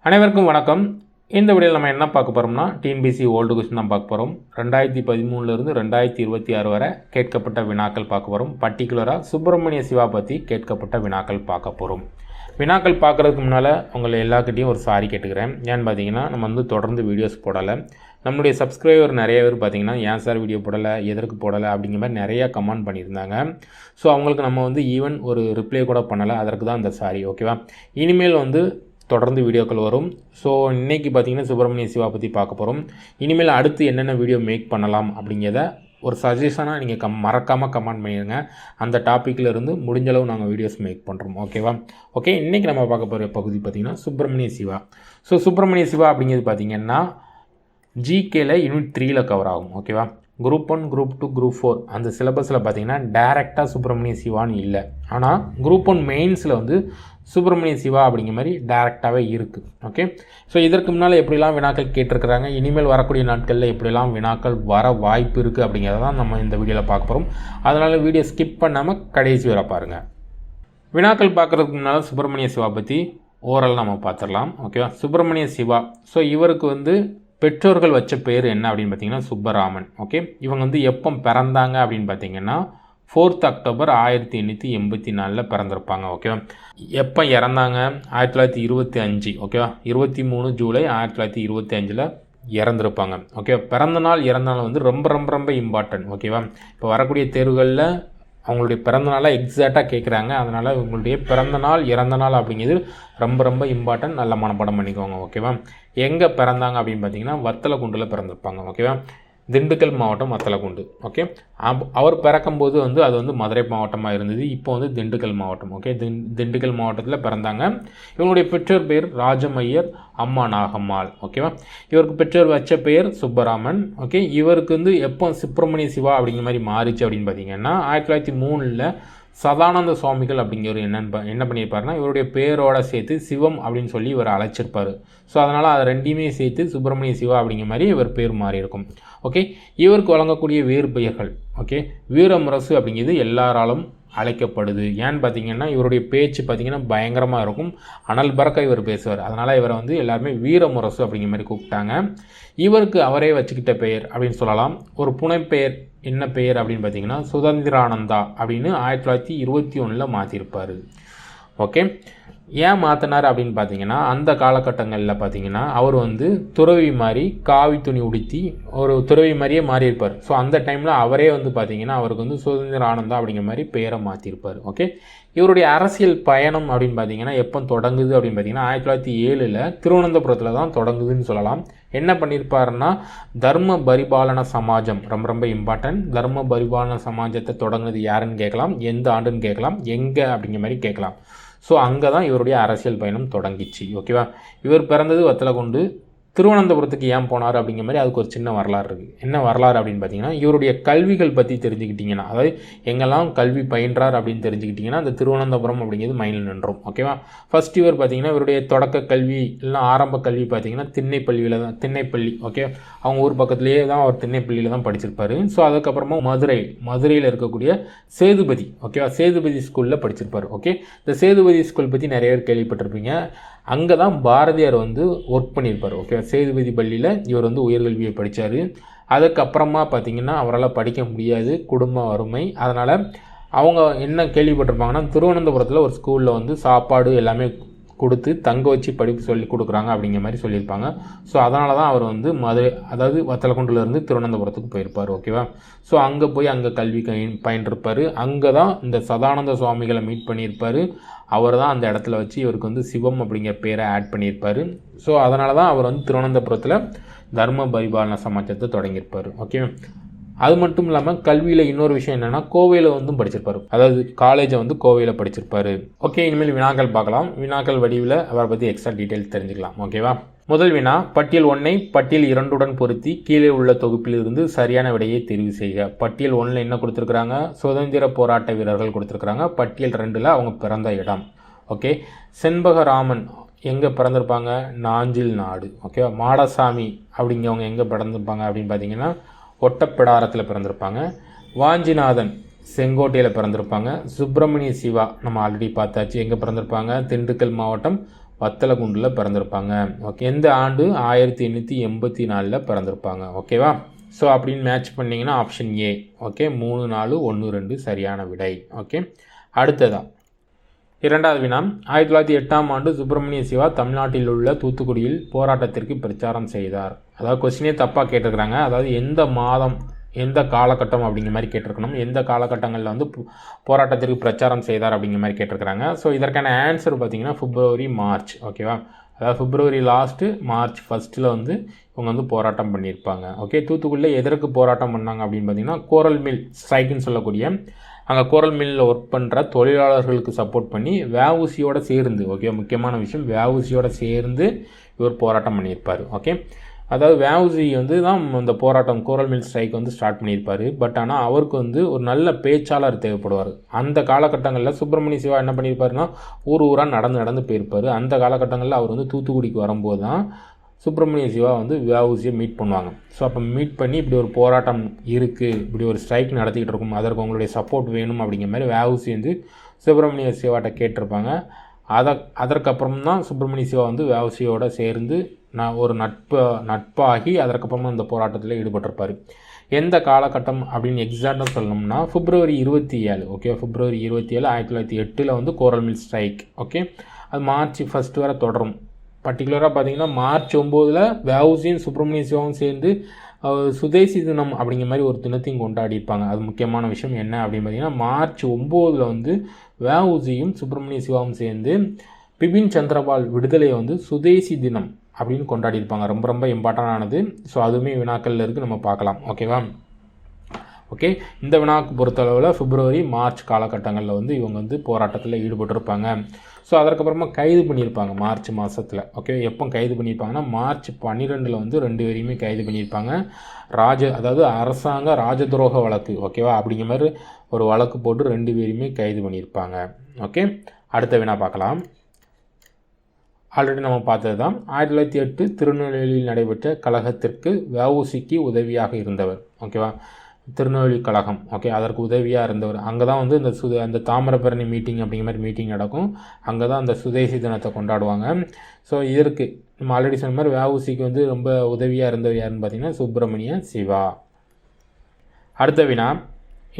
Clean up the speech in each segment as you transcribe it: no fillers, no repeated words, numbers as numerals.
அனைவருக்கும் வணக்கம். இந்த வீடியோவில் நம்ம என்ன பார்க்க போகிறோம்னா டிஎன்பிஎஸ்சி ஓல்டு கொஸ்டின் தான் பார்க்க போகிறோம். 2013 2026 வரை கேட்கப்பட்ட வினாக்கள் பார்க்க போகிறோம். பர்டிகுலராக சுப்பிரமணிய சிவா பற்றி கேட்கப்பட்ட வினாக்கள் பார்க்க போகிறோம். வினாக்கள் பார்க்குறதுக்கு முன்னால் உங்களை எல்லாக்கிட்டையும் ஒரு சாரி கேட்டுக்கிறேன். ஏன்னு பார்த்தீங்கன்னா நம்ம தொடர்ந்து வீடியோஸ் போடலை. நம்மளுடைய சப்ஸ்கிரைபர் நிறைய பேர் பார்த்தீங்கன்னா ஏன் சார் வீடியோ போடலை, எதற்கு போடலை அப்படிங்கிற மாதிரி நிறையா கமெண்ட் பண்ணியிருந்தாங்க. ஸோ அவங்களுக்கு நம்ம ஈவன் ஒரு ரிப்ளை கூட பண்ணலை. அதற்கு தான் இந்த சாரி. ஓகேவா? இனிமேல் தொடர்ந்து வீடியோக்கள் வரும். ஸோ இன்றைக்கி பார்த்திங்கன்னா சுப்பிரமணிய சிவா பற்றி பார்க்க போகிறோம். இனிமேல் அடுத்து என்னென்ன வீடியோ மேக் பண்ணலாம் அப்படிங்கிறத ஒரு சஜஷனாக நீங்கள் மறக்காமல் கமெண்ட் பண்ணிடுங்க. அந்த டாப்பிக்கில் இருந்து முடிஞ்சளவு நாங்கள் வீடியோஸ் மேக் பண்ணுறோம். ஓகேவா? ஓகே, இன்றைக்கி நம்ம பார்க்க போகிற பகுதி பார்த்திங்கன்னா சுப்பிரமணிய சிவா. ஸோ சுப்பிரமணிய சிவா அப்படிங்கிறது பார்த்திங்கன்னா ஜிகேல யூனிட் 3ல் கவர் ஆகும். ஓகேவா? குரூப் 1, குரூப் 2, குரூப் 4 அந்த சிலபஸில் பார்த்திங்கன்னா டைரெக்டாக சுப்பிரமணிய சிவான்னு இல்லை. ஆனால் குரூப் 1 மெயின்ஸில் சுப்பிரமணிய சிவா அப்படிங்கிற மாதிரி டைரெக்டாகவே இருக்குது. ஓகே, ஸோ இதற்கு முன்னால் எப்படிலாம் வினாக்கள் கேட்டிருக்கிறாங்க, இனிமேல் வரக்கூடிய நாட்களில் எப்படிலாம் வினாக்கள் வர வாய்ப்பு இருக்குது அப்படிங்கிறத தான் நம்ம இந்த வீடியோவில் பார்க்க போகிறோம். அதனால் வீடியோ ஸ்கிப் பண்ணாமல் கடைசி வர பாருங்கள். வினாக்கள் பார்க்குறதுக்கு முன்னால் சுப்பிரமணிய சிவா பற்றி ஓரல் நம்ம பார்த்துடலாம். ஓகேவா? சுப்பிரமணிய சிவா, ஸோ இவருக்கு பெற்றோர்கள் வச்ச பேர் என்ன அப்படின்னு பார்த்தீங்கன்னா சுப்பராமன். ஓகே, இவங்க எப்போ பிறந்தாங்க அப்படின்னு பார்த்தீங்கன்னா 4th அக்டோபர் 1884 பிறந்திருப்பாங்க. ஓகேவா? எப்போ இறந்தாங்க? 1925. ஓகேவா? 23 ஜூலை 1925 இறந்துருப்பாங்க. ஓகே, பிறந்த நாள் இறந்த நாள் ரொம்ப ரொம்ப ரொம்ப இம்பார்ட்டன்ட். ஓகேவா? இப்போ வரக்கூடிய தேர்வுகளில் அவங்களுடைய பிறந்த நாளாக எக்ஸாக்டாக கேட்குறாங்க. அதனால் உங்களுடைய பிறந்த நாள் இறந்த நாள் அப்படிங்கிறது ரொம்ப ரொம்ப இம்பார்ட்டன்ட். நல்ல மனப்பாடம் பண்ணிக்கோங்க. ஓகேவா? எங்கே பிறந்தாங்க அப்படின்னு பார்த்தீங்கன்னா வத்தலக்குண்டில் பிறந்திருப்பாங்க. ஓகேவா? திண்டுக்கல் மாவட்டம் வத்தலக்குண்டு. ஓகே, அவர் பிறக்கும்போது அது மதுரை மாவட்டமாக இருந்தது. இப்போ திண்டுக்கல் மாவட்டம். ஓகே, திண்டுக்கல் மாவட்டத்தில் பிறந்தாங்க. இவங்களுடைய பெற்றோர் பேர் ராஜமையர், அம்மா நாகம்மாள். ஓகேவா? இவருக்கு பெற்றோர் வச்ச பெயர் சுப்பராமன். ஓகே, இவருக்கு எப்போ சுப்பிரமணிய சிவா அப்படிங்கிற மாதிரி மாறிச்சு அப்படின்னு பார்த்தீங்கன்னா 1903 சதானந்த சுவாமிகள் அப்படிங்கிற என்ன பண்ணியிருப்பாருன்னா இவருடைய பேரோட சேர்த்து சிவம் அப்படின்னு சொல்லி இவர் அழைச்சிருப்பார். ஸோ அதனால் அதை ரெண்டையுமே சேர்த்து சுப்பிரமணிய சிவா அப்படிங்கிற மாதிரி இவர் பேர் மாறி இருக்கும். ஓகே, இவருக்கு வழங்கக்கூடிய வேறு பெயர்கள் வீரமுரசு அப்படிங்கிறது எல்லாராலும் அழைக்கப்படுது. ஏன்னு பார்த்தீங்கன்னா இவருடைய பேச்சு பார்த்தீங்கன்னா பயங்கரமாக இருக்கும். அனல் பறக்க இவர் பேசுவார். அதனால் இவரை எல்லாருமே வீரமுரசு அப்படிங்கிற மாதிரி கூப்பிட்டாங்க. இவருக்கு அவரே வச்சுக்கிட்ட பெயர் அப்படின்னு சொல்லலாம். ஒரு புனைப்பெயர் என்ன பெயர் அப்படின்னு பார்த்தீங்கன்னா சுதந்திரானந்தா அப்படின்னு 1921 மாற்றிருப்பார். ஓகே, ஏன் மாற்றினார் அப்படின்னு பார்த்தீங்கன்னா அந்த காலகட்டங்களில் பார்த்தீங்கன்னா அவர் துறவி மாதிரி காவி துணி உடுத்தி ஒரு துறவி மாதிரியே மாறியிருப்பார். ஸோ அந்த டைமில் அவரே பார்த்தீங்கன்னா அவருக்கு சுதந்திர ஆனந்தா அப்படிங்கிற மாதிரி பெயரை மாற்றிருப்பார். ஓகே, இவருடைய அரசியல் பயணம் அப்படின்னு பார்த்தீங்கன்னா எப்போ தொடங்குது அப்படின்னு பார்த்தீங்கன்னா 1907 திருவனந்தபுரத்தில் தான் தொடங்குதுன்னு சொல்லலாம். என்ன பண்ணியிருப்பாருன்னா தர்ம பரிபாலன சமாஜம் ரொம்ப ரொம்ப இம்பார்ட்டன்ட். தர்ம பரிபாலன சமாஜத்தை தொடங்குனது யாருன்னு கேட்கலாம், எந்த ஆண்டுன்னு கேட்கலாம், எங்கே அப்படிங்கிற மாதிரி கேட்கலாம். ஸோ அங்கே தான் இவருடைய அரசியல் பயணம் தொடங்கிச்சு. ஓகேவா? இவர் பிறந்தது வத்தலக்குண்டு. திருவனந்தபுரத்துக்கு ஏன் போனார் அப்படிங்கிற மாதிரி அதுக்கு ஒரு சின்ன வரலாறு இருக்குது. என்ன வரலாறு அப்படின்னு பார்த்தீங்கன்னா இவருடைய கல்விகள் பற்றி தெரிஞ்சுக்கிட்டிங்கன்னா, அதாவது எங்கெல்லாம் கல்வி பயின்றார் அப்படின்னு தெரிஞ்சுக்கிட்டிங்கன்னா அந்த திருவனந்தபுரம் அப்படிங்கிறது மைண்டில் நின்றோம். ஓகேவா? ஃபர்ஸ்ட் இவர் பார்த்தீங்கன்னா இவருடைய தொடக்க கல்வி இல்லைனா ஆரம்ப கல்வி பார்த்தீங்கன்னா திண்ணைப்பள்ளி. ஓகே, அவங்க ஊர் பக்கத்துலேயே தான் அவர் திண்ணைப்பள்ளியில் தான் படிச்சிருப்பார். ஸோ அதுக்கப்புறமா மதுரையில் இருக்கக்கூடிய சேதுபதி. ஓகேவா? சேதுபதி ஸ்கூலில் படிச்சிருப்பார். ஓகே, இந்த சேதுபதி ஸ்கூல் பற்றி நிறைய பேர் கேள்விப்பட்டிருப்பீங்க. அங்கே தான் பாரதியார் ஒர்க் பண்ணியிருப்பார். ஓகே, சேதுபதி பள்ளியில் இவர் உயர்கல்வியை படித்தார். அதுக்கப்புறமா பார்த்திங்கன்னா அவரால் படிக்க முடியாது, குடும்ப வறுமை. அதனால் அவங்க என்ன கேள்விப்பட்டிருப்பாங்கன்னா திருவனந்தபுரத்தில் ஒரு ஸ்கூலில் சாப்பாடு எல்லாமே கொடுத்து தங்க வச்சு படிப்பு சொல்லி கொடுக்குறாங்க அப்படிங்கிற மாதிரி சொல்லியிருப்பாங்க. ஸோ அதனால தான் அவர் மதுரை, அதாவது வத்தலக்குண்டிலேருந்து திருவனந்தபுரத்துக்கு போயிருப்பார். ஓகேவா? ஸோ அங்கே போய் அங்கே கல்வி பயின்றிருப்பார். அங்கே தான் இந்த சதானந்த சுவாமிகளை மீட் பண்ணியிருப்பார். அவர் தான் அந்த இடத்துல வச்சு இவருக்கு சிவம் அப்படிங்கிற பேரை ஆட் பண்ணியிருப்பார். ஸோ அதனால தான் அவர் திருவனந்தபுரத்தில் தர்ம பரிபாலன சமாஜத்தை தொடங்கியிருப்பார். ஓகே, அது மட்டும் இல்லாமல் கல்வியில் இன்னொரு விஷயம் என்னென்னா கோவையில் படிச்சிருப்பார். அதாவது காலேஜை கோவையில் படிச்சிருப்பார். ஓகே, இனிமேல் வினாக்கள் பார்க்கலாம். வினாக்கள் வடிவில் அவரை பற்றி எக்ஸ்ட்ரா டீட்டெயில்ஸ் தெரிஞ்சுக்கலாம். ஓகேவா? முதல் வினா, பட்டியல் 1ஐ பட்டியல் 2உடன் பொருத்தி கீழே உள்ள தொகுப்பில் இருந்து சரியான விடையை தெரிவு செய்க. பட்டியல் 1ல் என்ன கொடுத்துருக்குறாங்க? சுதந்திர போராட்ட வீரர்கள் கொடுத்துருக்குறாங்க. பட்டியல் 2ல் அவங்க பிறந்த இடம். ஓகே, செண்பகராமன் எங்கே பிறந்திருப்பாங்க? நாஞ்சில் நாடு. ஓகே, மாடசாமி அப்படிங்கிறவங்க எங்கே பிறந்திருப்பாங்க அப்படின்னு பார்த்தீங்கன்னா ஒட்டப்பிடாரத்தில் பிறந்திருப்பாங்க. வாஞ்சிநாதன் செங்கோட்டையில் பிறந்திருப்பாங்க. சுப்பிரமணிய சிவா நம்ம ஆல்ரெடி பார்த்தாச்சு, எங்கே பிறந்திருப்பாங்க? திண்டுக்கல் மாவட்டம் வத்தலகுண்டில் பிறந்திருப்பாங்க. ஓகே, எந்த ஆண்டு 1884 பிறந்திருப்பாங்க. ஓகேவா? ஸோ அப்படின்னு மேட்ச் பண்ணிங்கன்னா ஆப்ஷன் ஏ. ஓகே, 3, 4, 1, 2 சரியான விடை. ஓகே, அடுத்ததான் இரண்டாவது வினா. 1908ஆம் ஆண்டு சுப்பிரமணிய சிவா தமிழ்நாட்டில் உள்ள தூத்துக்குடியில் போராட்டத்திற்கு பிரச்சாரம் செய்தார். அதாவது கொஸ்டினே தப்பாக கேட்டிருக்கிறாங்க. அதாவது எந்த மாதம் எந்த காலகட்டம் அப்படிங்கிற மாதிரி கேட்டிருக்கணும். எந்த காலகட்டங்களில் வந்து போராட்டத்திற்கு பிரச்சாரம் செய்தார் அப்படிங்கிற மாதிரி கேட்டிருக்கிறாங்க. ஸோ இதற்கான ஆன்சர் பார்த்தீங்கன்னா பிப்ரவரி, மார்ச். ஓகேவா? அதாவது பிப்ரவரி லாஸ்ட்டு, மார்ச் ஃபஸ்ட்டில் வந்து இவங்க வந்து போராட்டம் பண்ணியிருப்பாங்க. ஓகே, தூத்துக்குடியில் எதற்கு போராட்டம் பண்ணாங்க அப்படின்னு பார்த்தீங்கன்னா கோரல் மில் ஸ்ட்ரைக்குன்னு சொல்லக்கூடிய அங்கே கோரல் மில்லில் ஒர்க் பண்ணுற தொழிலாளர்களுக்கு சப்போர்ட் பண்ணி வஉசியோட சேர்ந்து, ஓகே முக்கியமான விஷயம், வஉசியோட சேர்ந்து இவர் போராட்டம் பண்ணியிருப்பார். ஓகே, அதாவது வஉசி வந்து தான் இந்த போராட்டம் கோரல் மில் ஸ்ட்ரைக் வந்து ஸ்டார்ட் பண்ணியிருப்பார். பட் ஆனால் அவருக்கு வந்து ஒரு நல்ல பேச்சாளர் தேவைப்படுவார். அந்த காலகட்டங்களில் சுப்பிரமணிய சிவா என்ன பண்ணியிருப்பாருன்னா ஊராக நடந்து போயிருப்பார். அந்த காலகட்டங்களில் அவர் வந்து தூத்துக்குடிக்கு வரும்போது தான் சுப்பிரமணிய சிவா வந்து வஉசியை மீட் பண்ணுவாங்க. ஸோ அப்போ மீட் பண்ணி இப்படி ஒரு போராட்டம் இருக்குது, இப்படி ஒரு ஸ்ட்ரைக் நடத்திக்கிட்டு இருக்கும், அதற்கு உங்களுடைய சப்போர்ட் வேணும் அப்படிங்கிற மாதிரி வஉசி வந்து சுப்பிரமணிய சிவாட்ட கேட்டிருப்பாங்க. அதற்கப்புறம் தான் சுப்பிரமணிய சிவா வந்து வஉசியோட சேர்ந்து ஒரு நட்பாகி அதற்கப்புறமா இந்த போராட்டத்தில் ஈடுபட்டிருப்பார். எந்த காலகட்டம் அப்படின்னு எக்ஸாக்டாக சொல்லணும்னா பிப்ரவரி 27. ஓகே, பிப்ரவரி 27, 1908 வந்து கோரல் மில் ஸ்ட்ரைக். ஓகே, அது மார்ச் 1 வரை தொடரும். பர்டிகுலராக பார்த்தீங்கன்னா மார்ச் 9 வஉசியும் சுப்பிரமணிய சிவாவும் சேர்ந்து சுதேசி தினம் அப்படிங்கிற மாதிரி ஒரு தினத்தையும் கொண்டாடியிருப்பாங்க. அது முக்கியமான விஷயம் என்ன அப்படின்னு பார்த்தீங்கன்னா மார்ச் 9 வந்து வஉசியும் சுப்பிரமணிய சிவாவும் சேர்ந்து பிபின் சந்திரபால் விடுதலையை வந்து சுதேசி தினம் அப்படின்னு கொண்டாடியிருப்பாங்க. ரொம்ப ரொம்ப இம்பார்ட்டண்டானது. ஸோ அதுவுமே வினாக்களில் இருக்குது, நம்ம பார்க்கலாம். ஓகேவா? ஓகே, இந்த வினாக்கு பொறுத்தளவில் பிப்ரவரி, மார்ச் காலகட்டங்களில் வந்து இவங்க வந்து போராட்டத்தில் ஈடுபட்டிருப்பாங்க. ஸோ அதற்கப்புறமா கைது பண்ணியிருப்பாங்க மார்ச் மாதத்தில். ஓகே, எப்போ கைது பண்ணியிருப்பாங்கன்னா மார்ச் 12 வந்து 2 பேரையுமே கைது பண்ணியிருப்பாங்க. அதாவது அரசாங்க ராஜதுரோக வழக்கு. ஓகேவா? அப்படிங்கிற மாதிரி ஒரு வழக்கு போட்டு 2 பேரையுமே கைது பண்ணியிருப்பாங்க. ஓகே, அடுத்த வினா பார்க்கலாம். ஆல்ரெடி நம்ம பார்த்தது தான். 1908 திருநெல்வேலியில் நடைபெற்ற கழகத்திற்கு வஉசிக்கு உதவியாக இருந்தவர். ஓகேவா? திருநெல்வேலி கழகம். ஓகே, அதற்கு உதவியாக இருந்தவர். அங்கே தான் வந்து அந்த தாமிரபரணி மீட்டிங் அப்படிங்கிற மாதிரி மீட்டிங் நடக்கும். அங்கே தான் அந்த சுதேசி தினத்தை கொண்டாடுவாங்க. ஸோ இதற்கு நம்ம ஆல்ரெடி சொன்ன மாதிரி வஉசிக்கு வந்து ரொம்ப உதவியாக இருந்தவர் யாருன்னு பார்த்தீங்கன்னா சுப்பிரமணிய சிவா. அடுத்த வினா.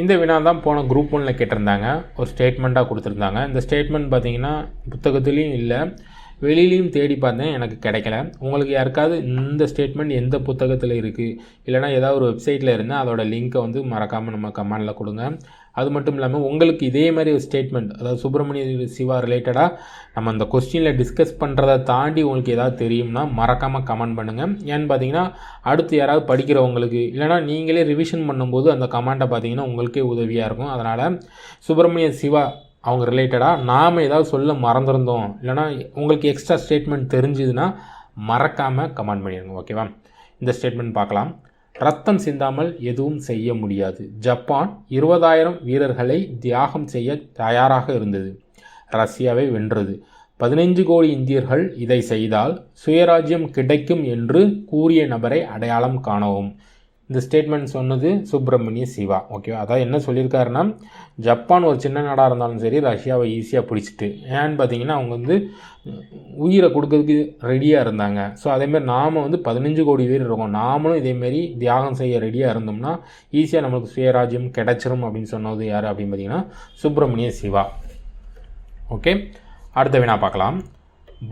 இந்த வினா தான் போன குரூப் 1ல் கேட்டிருந்தாங்க. ஒரு ஸ்டேட்மெண்ட்டாக கொடுத்துருந்தாங்க. இந்த ஸ்டேட்மெண்ட் பார்த்தீங்கன்னா புத்தகத்துலேயும் இல்லை, வெளியிலையும் தேடி பார்த்தேன், எனக்கு கிடைக்கல. உங்களுக்கு யாருக்காவது இந்த ஸ்டேட்மெண்ட் எந்த புத்தகத்தில் இருக்குது, இல்லைனா ஏதாவது ஒரு வெப்சைட்டில் இருந்தால் அதோட லிங்க்கை வந்து மறக்காமல் நம்ம கமெண்டில் கொடுங்க. அது மட்டும் இல்லாமல் உங்களுக்கு இதே மாதிரி ஒரு ஸ்டேட்மெண்ட், அதாவது சுப்பிரமணிய சிவா ரிலேட்டடாக நம்ம அந்த கொஸ்டினில் டிஸ்கஸ் பண்ணுறதை தாண்டி உங்களுக்கு ஏதாவது தெரியும்னா மறக்காமல் கமெண்ட் பண்ணுங்கள். ஏன்னு பார்த்தீங்கன்னா அடுத்து யாராவது படிக்கிறவங்களுக்கு இல்லைனா நீங்களே ரிவிஷன் பண்ணும்போது அந்த கமெண்ட்டை பார்த்தீங்கன்னா உங்களுக்கே உதவியாக இருக்கும். அதனால் சுப்பிரமணிய சிவா அவங்க ரிலேட்டடாக நாம் ஏதாவது சொல்ல மறந்துருந்தோம், இல்லைனா உங்களுக்கு எக்ஸ்ட்ரா ஸ்டேட்மெண்ட் தெரிஞ்சுதுன்னா மறக்காமல் கமெண்ட் பண்ணிடுங்க. ஓகேவா? இந்த ஸ்டேட்மெண்ட் பார்க்கலாம். ரத்தம் சிந்தாமல் எதுவும் செய்ய முடியாது. ஜப்பான் 20,000 வீரர்களை தியாகம் செய்ய தயாராக இருந்தது. ரஷ்யாவை வென்றது. 15 கோடி இந்தியர்கள் இதை செய்தால் சுயராஜ்யம் கிடைக்கும் என்று கூறிய நபரை அடையாளம் காணவும். இந்த ஸ்டேட்மெண்ட் சொன்னது சுப்பிரமணிய சிவா. ஓகே, அதாவது என்ன சொல்லியிருக்காருன்னா ஜப்பான் ஒரு சின்ன நாடாக இருந்தாலும் சரி ரஷ்யாவை ஈஸியாக பிடிச்சிட்டு, ஏன்னு பார்த்தீங்கன்னா அவங்க வந்து உயிரை கொடுக்கறதுக்கு ரெடியாக இருந்தாங்க. ஸோ அதேமாதிரி நாம் வந்து 15 கோடி பேர் இருக்கோம், நாமளும் இதேமாரி தியாகம் செய்ய ரெடியாக இருந்தோம்னா ஈஸியாக நம்மளுக்கு சுயராஜ்யம் கிடைச்சிரும் அப்படின்னு சொன்னது யார் அப்படின்னு பார்த்தீங்கன்னா சுப்பிரமணிய சிவா. ஓகே, அடுத்த வினா பார்க்கலாம்.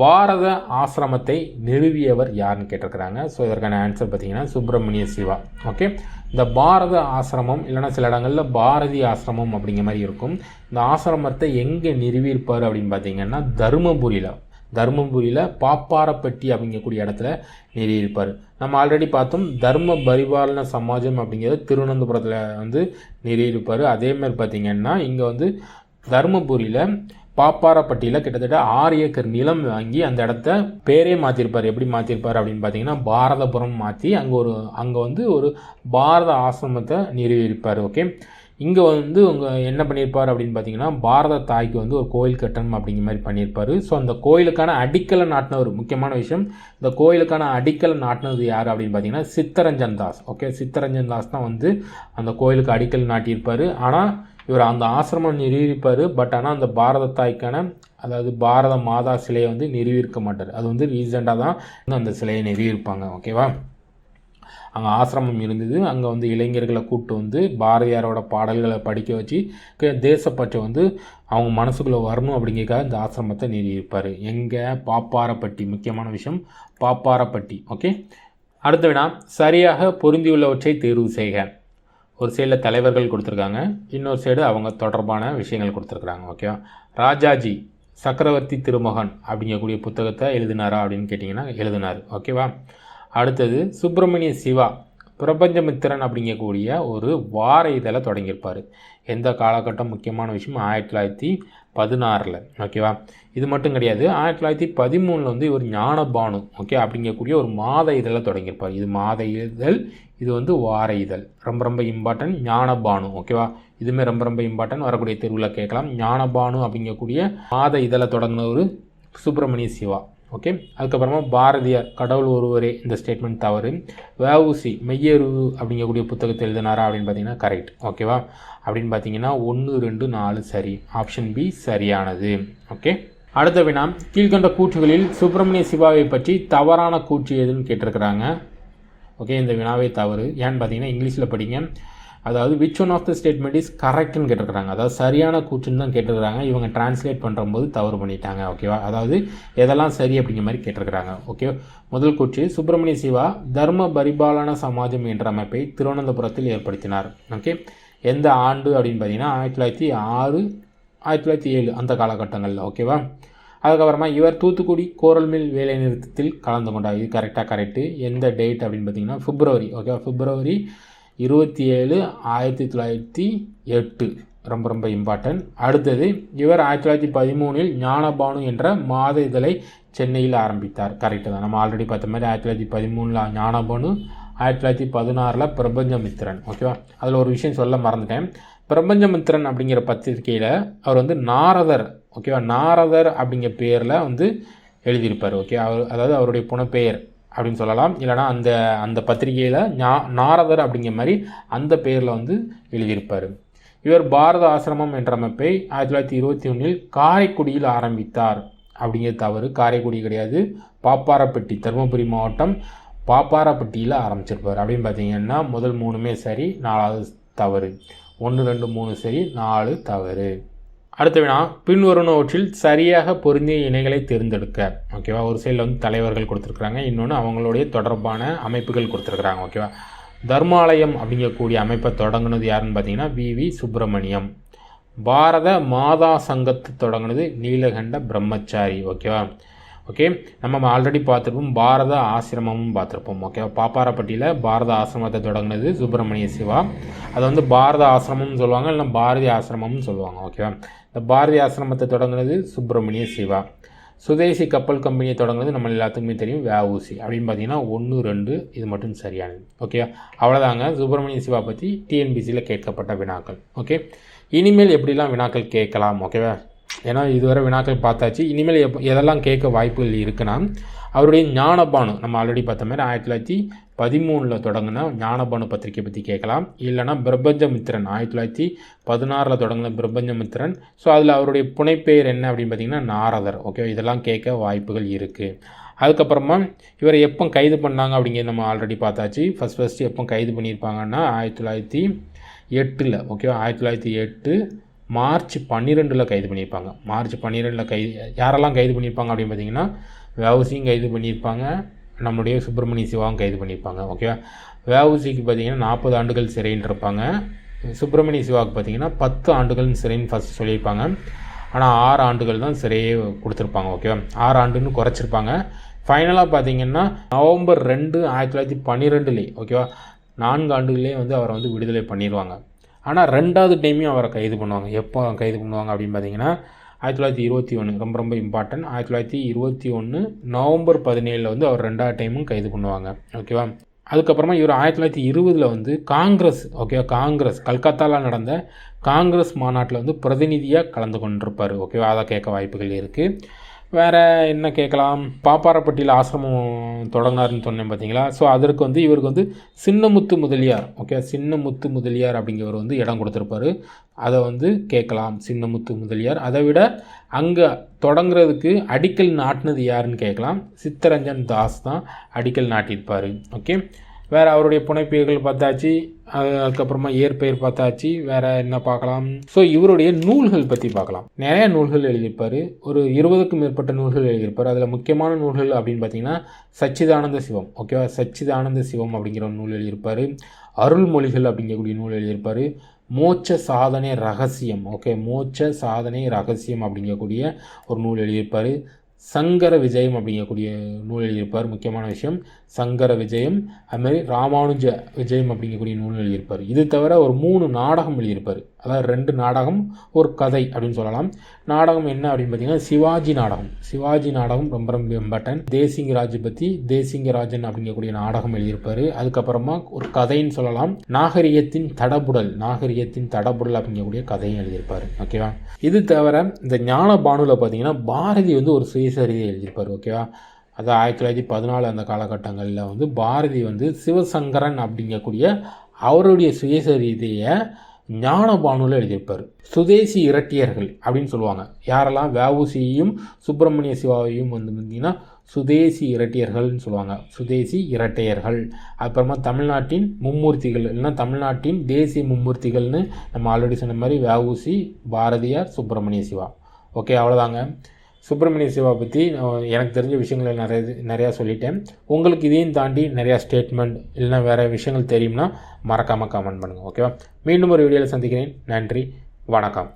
பாரத ஆசிரமத்தை நிறுவியவர் யாருன்னு கேட்டிருக்கிறாங்க. ஸோ இதற்கான ஆன்சர் பார்த்தீங்கன்னா சுப்பிரமணிய சிவா. ஓகே, இந்த பாரத ஆசிரமம் இல்லைனா சில இடங்களில் பாரதி ஆசிரமம் அப்படிங்கிற மாதிரி இருக்கும். இந்த ஆசிரமத்தை எங்கே நிறுவியிருப்பார் அப்படின்னு பார்த்தீங்கன்னா தருமபுரியில் பாப்பாரப்பட்டி அப்படிங்கக்கூடிய இடத்துல நிறுவியிருப்பார். நம்ம ஆல்ரெடி பார்த்தோம் தர்ம பரிபாலன சமாஜம் அப்படிங்கிறது திருவனந்தபுரத்தில் வந்து நிறுவியிருப்பார். அதேமாதிரி பார்த்திங்கன்னா இங்கே வந்து தருமபுரியில் பாப்பாரப்பட்டியில் கிட்டத்தட்ட 6 ஏக்கர் நிலம் வாங்கி அந்த இடத்த பேரே மாற்றிருப்பார். எப்படி மாற்றிருப்பார் அப்படின்னு பார்த்தீங்கன்னா பாரதபுரம் மாற்றி அங்கே வந்து ஒரு பாரத ஆசிரமத்தை நிறுவியிருப்பார். ஓகே, இங்கே வந்து என்ன பண்ணியிருப்பார் அப்படின்னு பார்த்தீங்கன்னா பாரத தாய்க்கு வந்து ஒரு கோயில் கட்டணும் அப்படிங்கிற மாதிரி பண்ணியிருப்பார். ஸோ அந்த கோயிலுக்கான அடிக்கலை நாட்டினவர், முக்கியமான விஷயம், இந்த கோயிலுக்கான அடிக்கலை நாட்டினது யார் அப்படின்னு பார்த்தீங்கன்னா சித்தரஞ்சன் தாஸ். ஓகே, சித்தரஞ்சன் தாஸ் தான் வந்து அந்த கோயிலுக்கு அடிக்கல் நாட்டியிருப்பார். ஆனால் இவர் அந்த ஆசிரமம் நிறுவிப்பார். பட் ஆனால் அந்த பாரத தாய்க்கான அதாவது பாரத மாதா சிலையை வந்து நிறுவியிருக்க மாட்டார். அது வந்து ரீசெண்டாக தான் அந்த சிலையை நிறுவியிருப்பாங்க. ஓகேவா? அங்கே ஆசிரமம் இருந்தது. அங்கே வந்து இளைஞர்களை கூப்பிட்டு வந்து பாரதியாரோட பாடல்களை படிக்க வச்சு தேசப்பற்றை வந்து அவங்க மனசுக்குள்ளே வரணும் அப்படிங்கிறதுக்காக இந்த ஆசிரமத்தை நிறுவியிருப்பார். எங்கே? பாப்பாரப்பட்டி. முக்கியமான விஷயம் பாப்பாரப்பட்டி. ஓகே, அடுத்த வினா, சரியாக பொருந்தியுள்ளவற்றை தேர்வு செய்க. ஒரு சைடில் தலைவர்கள் கொடுத்துருக்காங்க, இன்னொரு சைடு அவங்க தொடர்பான விஷயங்கள் கொடுத்துருக்குறாங்க. ஓகேவா? ராஜாஜி சக்கரவர்த்தி திருமகன் அப்படிங்கக்கூடிய புத்தகத்தை எழுதினாரா அப்படின்னு கேட்டிங்கன்னா எழுதினார். ஓகேவா? அடுத்தது சுப்பிரமணிய சிவா பிரபஞ்சமித்திரன் அப்படிங்கக்கூடிய ஒரு வார இதழை தொடங்கியிருப்பார். எந்த காலகட்டம்? முக்கியமான விஷயம் 1916. ஓகேவா? இது மட்டும் கிடையாது, 1913 வந்து இவர் ஞானபானு ஓகே அப்படிங்கக்கூடிய ஒரு மாத இதழை தொடங்கியிருப்பார். இது மாத இதழ், இது வந்து வார இதழ். ரொம்ப ரொம்ப இம்பார்ட்டன்ட். ஞானபானு. ஓகேவா? இதுவுமே ரொம்ப ரொம்ப இம்பார்ட்டன்ட், வரக்கூடிய தேர்வில் கேட்கலாம். ஞானபானு அப்படிங்கக்கூடிய மாத இதழை தொடங்கினவர் சுப்பிரமணிய சிவா. ஓகே, அதுக்கப்புறமா பாரதியார் கடவுள் ஒருவரே, இந்த ஸ்டேட்மெண்ட் தவறு. வஉசி மெய்யறிவு அப்படிங்கக்கூடிய புத்தகத்தை எழுதினாரா அப்படின்னு பார்த்தீங்கன்னா கரெக்ட். ஓகேவா? அப்படின்னு பார்த்தீங்கன்னா 1, 2, 4 சரி. ஆப்ஷன் பி சரியானது. ஓகே, அடுத்த வினா, கீழ்கண்ட கூற்றுகளில் சுப்பிரமணிய சிவாவை பற்றி தவறான கூற்று எதுன்னு கேட்டிருக்கிறாங்க. ஓகே, இந்த வினாவே தவறு. ஏன்னு பார்த்தீங்கன்னா இங்கிலீஷில் படிங்க. அதாவது which one of the statement is கரெக்ட்னு கேட்டிருக்கிறாங்க. அதாவது சரியான கூற்றுன்னு தான் கேட்டிருக்கிறாங்க. இவங்க டிரான்ஸ்லேட் பண்ணும்போது தவறு பண்ணிட்டாங்க. ஓகேவா? அதாவது எதெல்லாம் சரி அப்படிங்கிற மாதிரி கேட்டிருக்கிறாங்க. ஓகே, முதல் கூற்று, சுப்பிரமணிய சிவா தர்ம பரிபாலன சமாஜம் என்ற அமைப்பை திருவனந்தபுரத்தில் ஏற்படுத்தினார். ஓகே, எந்த ஆண்டு அப்படின்னு பார்த்தீங்கன்னா 1906, 1907 அந்த காலகட்டங்களில். ஓகேவா? அதுக்கப்புறமா இவர் தூத்துக்குடி கோரல் மில் வேலை நிறுத்தத்தில் கலந்து கொண்டார். இது கரெக்டு. எந்த டேட் அப்படின்னு பார்த்தீங்கன்னா பிப்ரவரி. ஓகேவா? பிப்ரவரி 27, 1908. ரொம்ப ரொம்ப இம்பார்ட்டன்ட். அடுத்தது, இவர் 1913 ஞானபானு என்ற மாத இதழை சென்னையில் ஆரம்பித்தார். கரெக்டு தான். நம்ம ஆல்ரெடி பார்த்த மாதிரி 1913 ஞானபானு, 1916 பிரபஞ்சமித்திரன். ஓகேவா? அதில் ஒரு விஷயம் சொல்ல மறந்துட்டேன். பிரபஞ்சமித்திரன் அப்படிங்கிற பத்திரிகையில் அவர் வந்து நாரதர். ஓகேவா? நாரதர் அப்படிங்கிற பேரில் வந்து எழுதியிருப்பார். ஓகே, அதாவது அவருடைய புனப்பெயர் அப்படின்னு சொல்லலாம். இல்லைனா அந்த பத்திரிகையில் நாரதர் அப்படிங்கிற மாதிரி அந்த பேரில் வந்து எழுதியிருப்பார். இவர் பாரத ஆசிரமம் என்ற அமைப்பை 1921 காரைக்குடியில் ஆரம்பித்தார். அப்படிங்கிறது தவறு. காரைக்குடி கிடையாது, பாப்பாரப்பட்டி, தருமபுரி மாவட்டம் பாப்பாரப்பட்டியில் ஆரம்பிச்சிருப்பார். அப்படின்னு பார்த்தீங்கன்னா முதல் 3மே சரி, 4வது தவறு. 1, 2, 3 சரி, 4 தவறு. அடுத்த வினா, பின்வருவனவற்றில் சரியாக பொருந்திய இணைகளை தேர்ந்தெடுக்க. ஓகேவா? ஒரு சைடில் வந்து தலைவர்கள் கொடுத்துருக்குறாங்க, இன்னொன்று அவங்களுடைய தொடர்பான அமைப்புகள் கொடுத்துருக்குறாங்க. ஓகேவா? தர்மாலயம் அப்படிங்கக்கூடிய அமைப்பை தொடங்கினது யாருன்னு பார்த்தீங்கன்னா வி சுப்பிரமணியம். பாரத மாதா சங்கத்தை தொடங்கினது நீலகண்ட பிரம்மச்சாரி. ஓகேவா? ஓகே, நம்ம ஆல்ரெடி பார்த்துருப்போம், பாரத ஆசிரமமும் பார்த்துருப்போம். ஓகேவா? பாப்பாரப்பட்டியில் பாரத ஆசிரமத்தை தொடங்கினது சுப்பிரமணிய சிவா. அதை வந்து பாரத ஆசிரமம்னு சொல்லுவாங்க, இல்லைனா பாரதி ஆசிரமம்னு சொல்லுவாங்க. ஓகேவா? இந்த பாரதி ஆசிரமத்தை தொடங்கினது சுப்பிரமணிய சிவா. சுதேசி கப்பல் கம்பெனியை தொடங்கினது நம்ம எல்லாத்துக்குமே தெரியும், வஉசி. அப்படின்னு பார்த்தீங்கன்னா 1, 2 இது மட்டும் சரியானது. ஓகே, அவ்வளோதாங்க சுப்பிரமணிய சிவா பற்றி டிஎன்பிசியில் கேட்கப்பட்ட வினாக்கள். ஓகே, இனிமேல் எப்படிலாம் வினாக்கள் கேட்கலாம். ஓகேவா? ஏன்னா இதுவரை வினாக்கள் பார்த்தாச்சு. இனிமேல் எதெல்லாம் கேட்க வாய்ப்புகள் இருக்குன்னா, அவருடைய ஞானபானு நம்ம ஆல்ரெடி பார்த்த மாதிரி 1913 தொடங்கின ஞானபானு பத்திரிகை பற்றி கேட்கலாம். இல்லைனா பிரபஞ்சமித்திரன் 1916 தொடங்கின பிரபஞ்சமித்திரன். ஸோ அதில் அவருடைய புனைப்பெயர் என்ன அப்படின்னு பார்த்தீங்கன்னா நாரதர். ஓகே, இதெல்லாம் கேட்க வாய்ப்புகள் இருக்குது. அதுக்கப்புறமா இவரை எப்போ கைது பண்ணாங்க அப்படிங்கிறது நம்ம ஆல்ரெடி பார்த்தாச்சு. ஃபஸ்ட்டு எப்போ கைது பண்ணியிருப்பாங்கன்னா 1908. ஓகேவா? 1908 மார்ச் 12 கைது பண்ணியிருப்பாங்க. மார்ச் 12 யாரெல்லாம் கைது பண்ணியிருப்பாங்க அப்படின்னு பார்த்தீங்கன்னா வஉசியும் கைது பண்ணியிருப்பாங்க, நம்முடைய சுப்பிரமணிய சிவாவும் கைது பண்ணியிருப்பாங்க. ஓகேவா? வஉசிக்கு பார்த்தீங்கன்னா 40 ஆண்டுகள் சிறைன்னு இருப்பாங்க. சுப்பிரமணிய சிவாவுக்கு பார்த்தீங்கன்னா 10 ஆண்டுகள் சிறைன்னு ஃபஸ்ட்டு சொல்லியிருப்பாங்க. ஆனால் 6 ஆண்டுகள் தான் சிறையே கொடுத்துருப்பாங்க. ஓகேவா? 6 ஆண்டுன்னு குறைச்சிருப்பாங்க. ஃபைனலாக பார்த்தீங்கன்னா நவம்பர் 2, 1912 ஓகேவா 4 ஆண்டுகளே வந்து அவரை வந்து விடுதலை பண்ணிடுவாங்க. ஆனால் 2வது டைமையும் அவரை கைது பண்ணுவாங்க. எப்போ கைது பண்ணுவாங்க அப்படின்னு பார்த்தீங்கன்னா 1921. ரொம்ப ரொம்ப இம்பார்ட்டன்ட். 1921 நவம்பர் 17 வந்து அவர் 2வது டைமும் கைது பண்ணுவாங்க. ஓகேவா? அதுக்கப்புறமா இவர் 1920 வந்து காங்கிரஸ், ஓகேவா, காங்கிரஸ் கல்கத்தாவில் நடந்த காங்கிரஸ் மாநாட்டில் வந்து பிரதிநிதியாக கலந்து கொண்டிருப்பார். ஓகேவா? அதை கேட்க வாய்ப்புகள் இருக்குது. வேறு என்ன கேட்கலாம், பாப்பாரப்பட்டியில் ஆசிரமம் தொடங்கினார்னு சொன்னேன் பார்த்தீங்களா. ஸோ அதற்கு வந்து இவருக்கு வந்து சின்னமுத்து முதலியார், ஓகே, சின்னமுத்து முதலியார் அப்படிங்கிறவர் வந்து இடம் கொடுத்துருப்பாரு. அதை வந்து கேட்கலாம், சின்னமுத்து முதலியார். அதை விட அங்கே தொடங்குறதுக்கு அடிக்கல் நாட்டினது யாருன்னு கேட்கலாம். சித்தரஞ்சன் தாஸ் தான் அடிக்கல் நாட்டியிருப்பார். ஓகே, வேறு அவருடைய புனைப்பெயர்கள் பார்த்தாச்சு, அதுக்கப்புறமா இயற்பெயர் பார்த்தாச்சு. வேறு என்ன பார்க்கலாம்? ஸோ இவருடைய நூல்கள் பற்றி பார்க்கலாம். நிறைய நூல்கள் எழுதியிருப்பார், ஒரு 20க்கும் மேற்பட்ட நூல்கள் எழுதியிருப்பார். அதில் முக்கியமான நூல்கள் அப்படின்னு பார்த்தீங்கன்னா சச்சிதானந்த சிவம், ஓகேவா, சச்சிதானந்த சிவம் அப்படிங்கிற ஒரு நூல் எழுதியிருப்பார். அருள்மொழிகள் அப்படிங்கக்கூடிய நூல் எழுதியிருப்பார். மோட்ச சாதனை ரகசியம், ஓகே, மோட்ச சாதனை ரகசியம் அப்படிங்கக்கூடிய ஒரு நூல் எழுதியிருப்பார். சங்கர விஜயம் அப்படிங்கக்கூடிய நூல் எழுதியிருப்பார். முக்கியமான விஷயம் சங்கர விஜயம். அதுமாதிரி ராமானுஜ விஜயம் அப்படிங்கக்கூடிய நூல் எழுதியிருப்பார். இது தவிர ஒரு 3 நாடகம் எழுதியிருப்பார். அதாவது 2 நாடகம், ஒரு கதை அப்படின்னு சொல்லலாம். நாடகம் என்ன அப்படின்னு பார்த்தீங்கன்னா சிவாஜி நாடகம். சிவாஜி நாடகம் ரொம்ப ரொம்ப இம்பார்ட்டன்ட். தேசிங்கராஜ் பற்றி தேசிங்கராஜன் அப்படிங்கக்கூடிய நாடகம் எழுதியிருப்பார். அதுக்கப்புறமா ஒரு கதைன்னு சொல்லலாம், நாகரிகத்தின் தடபுடல், நாகரிகத்தின் தடபுடல் அப்படிங்கக்கூடிய கதையும் எழுதியிருப்பார். ஓகேவா. இது தவிர இந்த ஞான பானுவில் பார்த்தீங்கன்னா பாரதி வந்து ஒரு சுயசரிதை எழுதியிருப்பார். ஓகேவா. அது 1914 அந்த காலகட்டங்களில் வந்து பாரதி வந்து சிவசங்கரன் அப்படிங்கக்கூடிய அவருடைய சுயசரிதையை ஞானபானுவில் எழுதியிருப்பார். சுதேசி இரட்டியர்கள் அப்படின்னு சொல்லுவாங்க. யாரெல்லாம் வஉசியையும் சுப்பிரமணிய சிவாவையும் வந்து பார்த்திங்கன்னா சுதேசி இரட்டியர்கள்னு சொல்லுவாங்க, சுதேசி இரட்டையர்கள். அப்புறமா தமிழ்நாட்டின் மும்மூர்த்திகள், இல்லைன்னா தமிழ்நாட்டின் தேசிய மும்மூர்த்திகள்னு நம்ம ஆல்ரெடி சொன்ன மாதிரி வஉசி, பாரதியார், சுப்பிரமணிய சிவா. ஓகே, அவ்வளோதாங்க. சுப்பிரமணிய சிவா பற்றி எனக்கு தெரிஞ்ச விஷயங்களை நிறையா சொல்லிட்டேன். உங்களுக்கு இதையும் தாண்டி நிறையா ஸ்டேட்மெண்ட் இல்லைன்னா வேறு விஷயங்கள் தெரியும்னா மறக்காமல் கமெண்ட் பண்ணுங்கள். ஓகேவா. மீண்டும் ஒரு வீடியோவில் சந்திக்கிறேன். நன்றி, வணக்கம்.